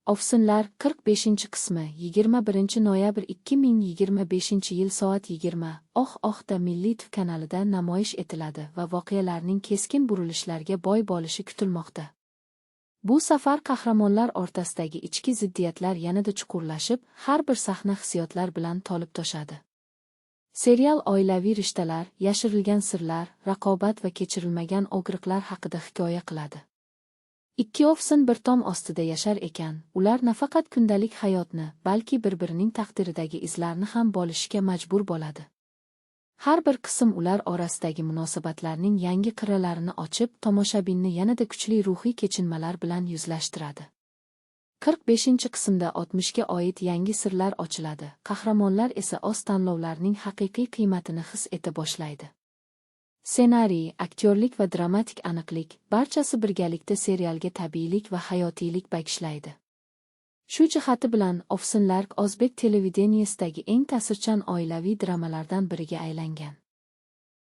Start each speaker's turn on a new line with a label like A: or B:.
A: Ofsinlar 45-qismi 21 noyabr 2025-yil soat 20 da Milliy TV kanalida namoyish etiladi va voqealarning keskin burilishlarga boy bo'lishi kutilmoqda. Bu safar qahramonlar o'rtasidagi ichki ziddiyatlar yanada chuqurlashib, har bir sahna hissiyotlar bilan to'lib toshadi. Serial oilaviy rishtalar, yashirilgan sirlar, raqobat va kechirilmagan og'riqlar haqida hikoya qiladi. Ikki ofsin bir tom ostida yashar ekan, ular nafaqat kundalik hayotni, balki bir-birining taqdiridagi izlarni ham bo'lishga majbur bo'ladi. Har bir qism ular orasidagi munosabatlarning yangi qirralarini ochib, tomoshabinni yanada kuchli ruhiy kechinmalar bilan yuzlashtiradi. 45-qismda 60ga oid yangi sirlar ochiladi, qahramonlar esa o'z tanlovlarining haqiqiy qiymatini his eta boshlaydi. Ssenariy, aktyorlik va dramatik aniqlik, barchasi birgalikda serialga tabiiylik va hayotiylik bag'ishlaydi. Shu jihati bilan Ofsinlar o'zbek televideniyesidagi eng ta'sirchan oilaviy dramalardan biriga aylangan.